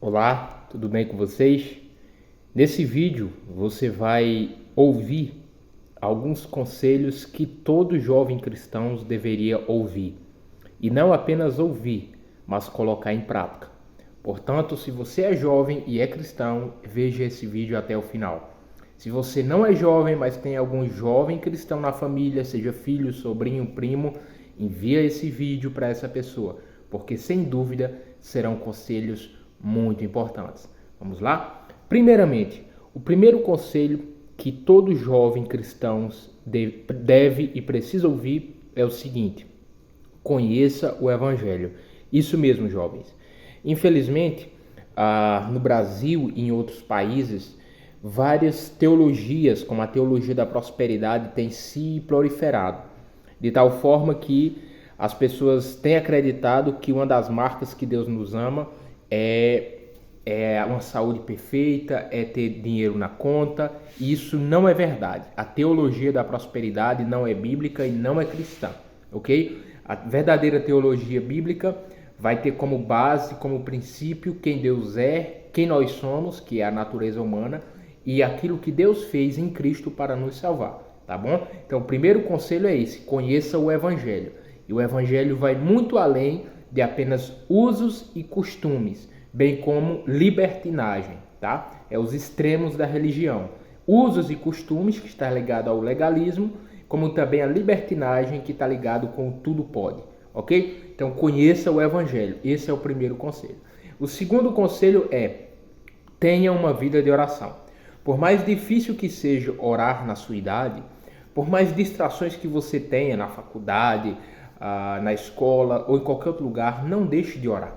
Olá, tudo bem com vocês? Nesse vídeo você vai ouvir alguns conselhos que todo jovem cristão deveria ouvir. E não apenas ouvir, mas colocar em prática. Portanto, se você é jovem e é cristão, veja esse vídeo até o final. Se você não é jovem, mas tem algum jovem cristão na família, seja filho, sobrinho, primo, envia esse vídeo para essa pessoa, porque sem dúvida serão conselhos muito importantes. Vamos lá? Primeiramente, o primeiro conselho que todo jovem cristão deve e precisa ouvir é o seguinte: conheça o Evangelho. Isso mesmo, jovens. Infelizmente, no Brasil e em outros países, várias teologias, como a teologia da prosperidade, têm se proliferado, de tal forma que as pessoas têm acreditado que uma das marcas que Deus nos ama é uma saúde perfeita, é ter dinheiro na conta. E isso não é verdade. A teologia da prosperidade não é bíblica e não é cristã, ok? A verdadeira teologia bíblica vai ter como base, como princípio, quem Deus é, quem nós somos, que é a natureza humana, e aquilo que Deus fez em Cristo para nos salvar, tá bom? Então, o primeiro conselho é esse: conheça o Evangelho. E o Evangelho vai muito além de apenas usos e costumes, bem como libertinagem, tá? É os extremos da religião. Usos e costumes, que está ligado ao legalismo, como também a libertinagem, que está ligado com o tudo pode, ok? Então conheça o Evangelho, esse é o primeiro conselho. O segundo conselho é: tenha uma vida de oração. Por mais difícil que seja orar na sua idade, por mais distrações que você tenha na faculdade, na escola ou em qualquer outro lugar, não deixe de orar.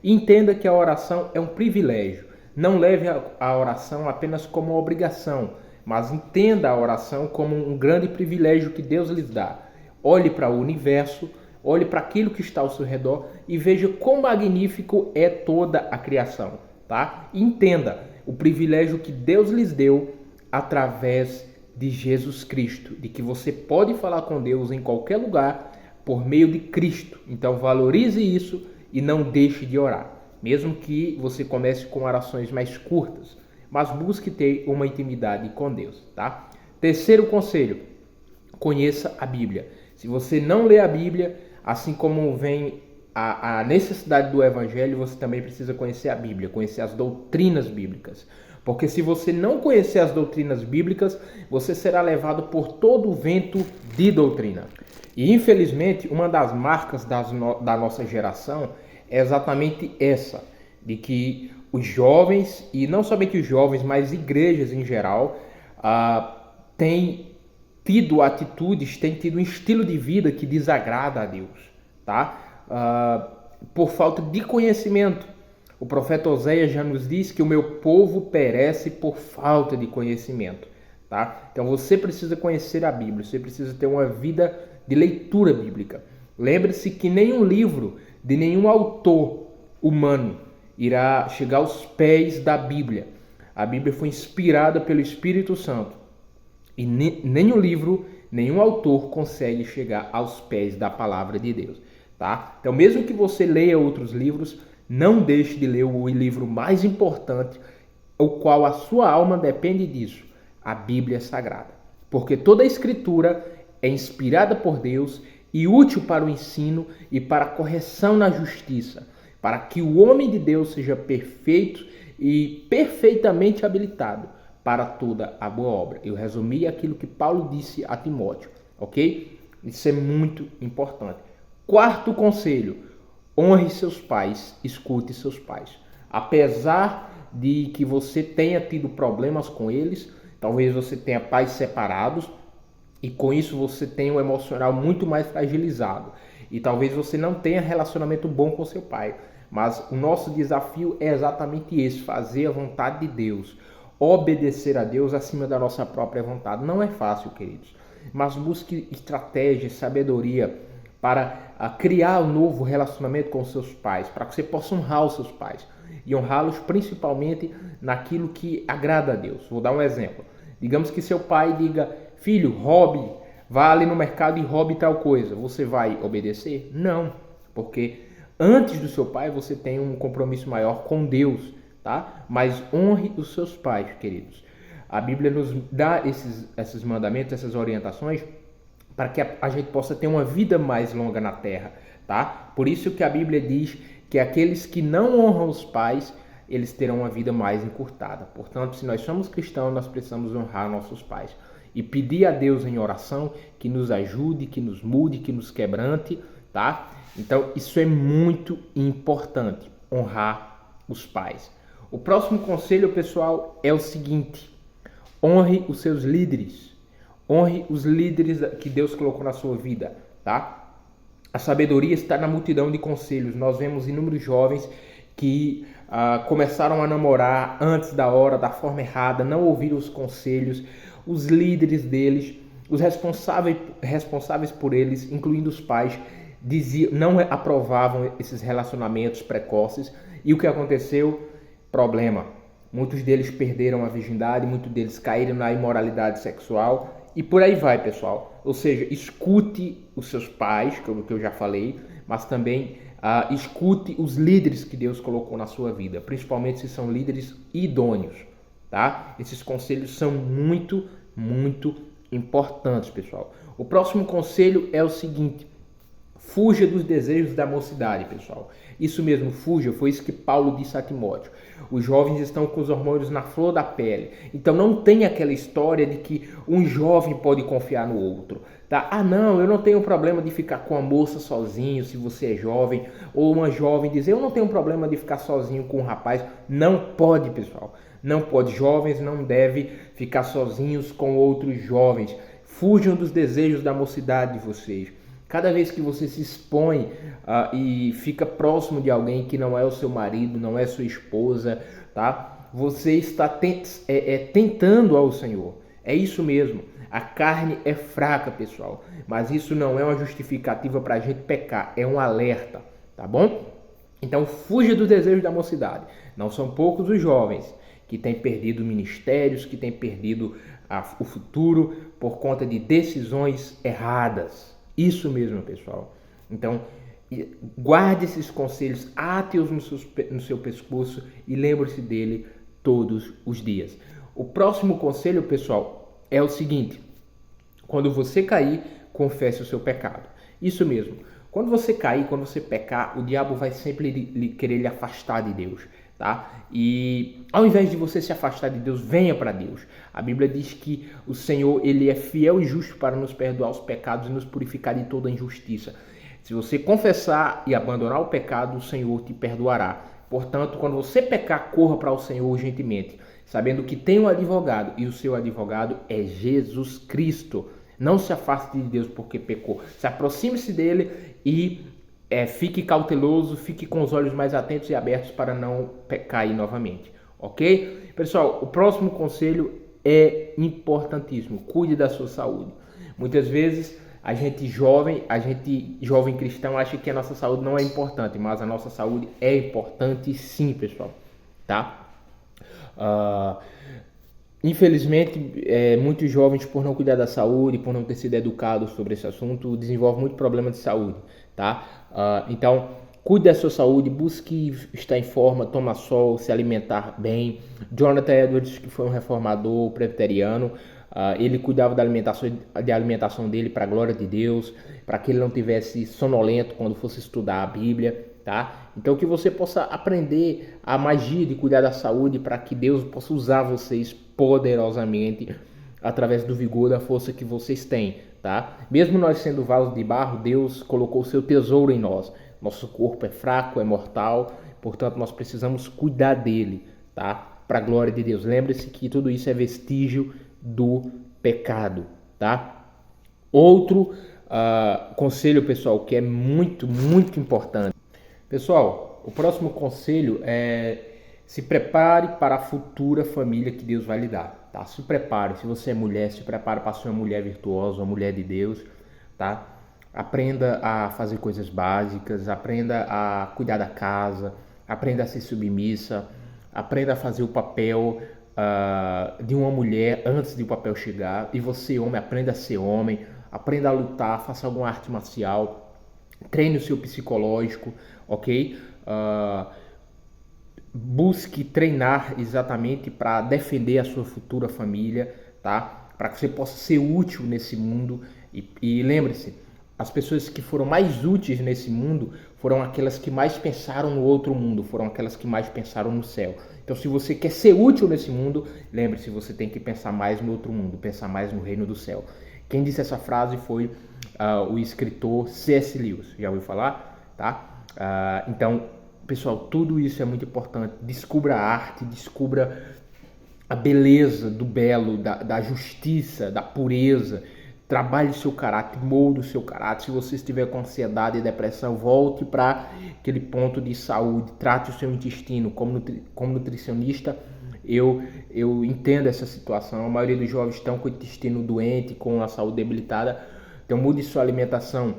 Entenda que a oração é um privilégio. Não leve a oração apenas como uma obrigação, mas entenda a oração como um grande privilégio que Deus lhes dá. Olhe para o universo, olhe para aquilo que está ao seu redor e veja quão magnífico é toda a criação, tá? Entenda o privilégio que Deus lhes deu através de Jesus Cristo, de que você pode falar com Deus em qualquer lugar por meio de Cristo. Então valorize isso e não deixe de orar, mesmo que você comece com orações mais curtas, mas busque ter uma intimidade com Deus, tá? Terceiro conselho: conheça a Bíblia. Se você não lê a Bíblia, assim como vem a necessidade do Evangelho, você também precisa conhecer a Bíblia, conhecer as doutrinas bíblicas. Porque se você não conhecer as doutrinas bíblicas, você será levado por todo o vento de doutrina. E infelizmente, uma das marcas da nossa geração é exatamente essa, de que os jovens, e não somente os jovens, mas igrejas em geral, têm tido atitudes, têm tido um estilo de vida que desagrada a Deus, tá? Por falta de conhecimento. O profeta Oséias já nos diz que o meu povo perece por falta de conhecimento, tá? Então você precisa conhecer a Bíblia, você precisa ter uma vida de leitura bíblica. Lembre-se que nenhum livro de nenhum autor humano irá chegar aos pés da Bíblia. A Bíblia foi inspirada pelo Espírito Santo e nenhum livro, nenhum autor consegue chegar aos pés da palavra de Deus, tá? Então, mesmo que você leia outros livros, não deixe de ler o livro mais importante, o qual a sua alma depende disso, a Bíblia Sagrada. Porque toda a Escritura é inspirada por Deus e útil para o ensino e para a correção na justiça, para que o homem de Deus seja perfeito e perfeitamente habilitado para toda a boa obra. Eu resumi aquilo que Paulo disse a Timóteo, ok? Isso é muito importante. Quarto conselho: honre seus pais, escute seus pais. Apesar de que você tenha tido problemas com eles, talvez você tenha pais separados, e com isso você tenha um emocional muito mais fragilizado. E talvez você não tenha relacionamento bom com seu pai. Mas o nosso desafio é exatamente esse: fazer a vontade de Deus. Obedecer a Deus acima da nossa própria vontade. Não é fácil, queridos. Mas busque estratégia, sabedoria para criar um novo relacionamento com seus pais. Para que você possa honrar os seus pais. E honrá-los principalmente naquilo que agrada a Deus. Vou dar um exemplo. Digamos que seu pai diga: filho, roube, vá ali no mercado e roube tal coisa. Você vai obedecer? Não, porque antes do seu pai você tem um compromisso maior com Deus. tá? Mas honre os seus pais, queridos. A Bíblia nos dá esses mandamentos, essas orientações, para que a gente possa ter uma vida mais longa na terra, tá? Por isso que a Bíblia diz que aqueles que não honram os pais, eles terão uma vida mais encurtada. Portanto, se nós somos cristãos, nós precisamos honrar nossos pais e pedir a Deus em oração que nos ajude, que nos mude, que nos quebrante, tá? Então, isso é muito importante, honrar os pais. O próximo conselho, pessoal, é o seguinte: honre os seus líderes. Honre os líderes que Deus colocou na sua vida, tá? A sabedoria está na multidão de conselhos. Nós vemos inúmeros jovens que começaram a namorar antes da hora, da forma errada, não ouviram os conselhos. Os líderes deles, os responsáveis por eles, incluindo os pais, não aprovavam esses relacionamentos precoces. E o que aconteceu? Problema. Muitos deles perderam a virgindade, muitos deles caíram na imoralidade sexual e por aí vai, pessoal. Ou seja, escute os seus pais, que eu já falei, mas também escute os líderes que Deus colocou na sua vida, principalmente se são líderes idôneos, tá? Esses conselhos são muito, muito importantes, pessoal. O próximo conselho é o seguinte: fuja dos desejos da mocidade, pessoal. Isso mesmo, fuja. Foi isso que Paulo disse a Timóteo. Os jovens estão com os hormônios na flor da pele. Então não tem aquela história de que um jovem pode confiar no outro. Tá? Ah, não, eu não tenho problema de ficar com a moça sozinho, se você é jovem. Ou uma jovem dizer, eu não tenho problema de ficar sozinho com um rapaz. Não pode, pessoal. Não pode. Jovens não devem ficar sozinhos com outros jovens. Fujam dos desejos da mocidade de vocês. Cada vez que você se expõe e fica próximo de alguém que não é o seu marido, não é sua esposa, tá? Você está tentando ao Senhor. É isso mesmo. A carne é fraca, pessoal. Mas isso não é uma justificativa para a gente pecar. É um alerta, tá bom? Então, fuja do desejo da mocidade. Não são poucos os jovens que têm perdido ministérios, que têm perdido o futuro por conta de decisões erradas. Isso mesmo, pessoal. Então, guarde esses conselhos, ate-os no seu pescoço e lembre-se dele todos os dias. O próximo conselho, pessoal, é o seguinte: quando você cair, confesse o seu pecado. Isso mesmo. Quando você cair, quando você pecar, o diabo vai sempre querer lhe afastar de Deus, tá? E ao invés de você se afastar de Deus, venha para Deus. A Bíblia diz que o Senhor, ele é fiel e justo para nos perdoar os pecados e nos purificar de toda injustiça. Se você confessar e abandonar o pecado, o Senhor te perdoará. Portanto, quando você pecar, corra para o Senhor urgentemente, sabendo que tem um advogado e o seu advogado é Jesus Cristo. Não se afaste de Deus porque pecou. Se aproxime-se dele e fique cauteloso, fique com os olhos mais atentos e abertos para não cair novamente. Ok? Pessoal, o próximo conselho é importantíssimo. Cuide da sua saúde. Muitas vezes a gente jovem cristão acha que a nossa saúde não é importante, mas a nossa saúde é importante sim, pessoal. Tá? Infelizmente, muitos jovens, por não cuidar da saúde, por não ter sido educados sobre esse assunto, desenvolvem muito problema de saúde, tá? Então, cuide da sua saúde, busque estar em forma, tomar sol, se alimentar bem. Jonathan Edwards, que foi um reformador presbiteriano, ele cuidava da alimentação dele para a glória de Deus, para que ele não tivesse sonolento quando fosse estudar a Bíblia, tá? Então que você possa aprender a magia de cuidar da saúde para que Deus possa usar vocês poderosamente através do vigor, da força que vocês têm, tá? Mesmo nós sendo vasos de barro, Deus colocou o seu tesouro em nós. Nosso corpo é fraco, é mortal, portanto nós precisamos cuidar dele, tá? Para a glória de Deus. Lembre-se que tudo isso é vestígio do pecado, tá? Outro conselho, pessoal, que é muito, muito importante. Pessoal, o próximo conselho é: se prepare para a futura família que Deus vai lhe dar, tá? Se prepare. Se você é mulher, se prepare para ser uma mulher virtuosa, uma mulher de Deus, tá? Aprenda a fazer coisas básicas, aprenda a cuidar da casa, aprenda a ser submissa, aprenda a fazer o papel de uma mulher antes de o papel chegar. E você, homem, aprenda a ser homem, aprenda a lutar, faça alguma arte marcial, treine o seu psicológico, ok? busque treinar exatamente para defender a sua futura família, tá? Para que você possa ser útil nesse mundo. E lembre-se, as pessoas que foram mais úteis nesse mundo foram aquelas que mais pensaram no outro mundo, foram aquelas que mais pensaram no céu. Então, se você quer ser útil nesse mundo, lembre-se, você tem que pensar mais no outro mundo, pensar mais no reino do céu. Quem disse essa frase foi o escritor C.S. Lewis. Já ouviu falar? Tá? Então, pessoal, tudo isso é muito importante. Descubra a arte, descubra a beleza do belo, da justiça, da pureza. Trabalhe o seu caráter, molde o seu caráter. Se você estiver com ansiedade e depressão, volte para aquele ponto de saúde. Trate o seu intestino. Como nutricionista, eu entendo essa situação. A maioria dos jovens estão com o intestino doente, com a saúde debilitada. Então mude sua alimentação.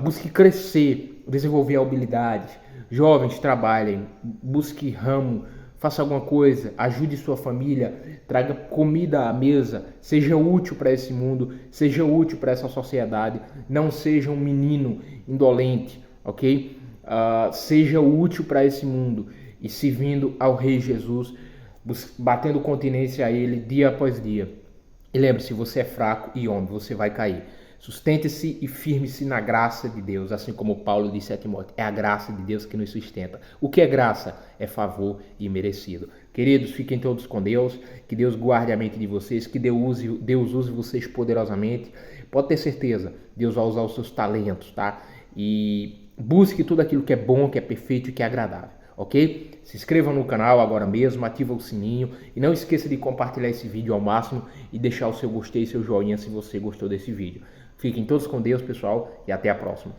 Busque crescer, desenvolver habilidades. Jovens, trabalhem. Busque ramo. Faça alguma coisa, ajude sua família, traga comida à mesa, seja útil para esse mundo, seja útil para essa sociedade, não seja um menino indolente, ok? Seja útil para esse mundo e servindo ao Rei Jesus, batendo continência a Ele dia após dia. E lembre-se, você é fraco e homem, você vai cair. Sustente-se e firme-se na graça de Deus, assim como Paulo disse a Timóteo. É a graça de Deus que nos sustenta. O que é graça? É favor imerecido. Queridos, fiquem todos com Deus. Que Deus guarde a mente de vocês. Que Deus use vocês poderosamente. Pode ter certeza, Deus vai usar os seus talentos, tá? E busque tudo aquilo que é bom, que é perfeito e que é agradável. Ok? Se inscreva no canal agora mesmo, ativa o sininho e não esqueça de compartilhar esse vídeo ao máximo e deixar o seu gostei e seu joinha se você gostou desse vídeo. Fiquem todos com Deus, pessoal, e até a próxima.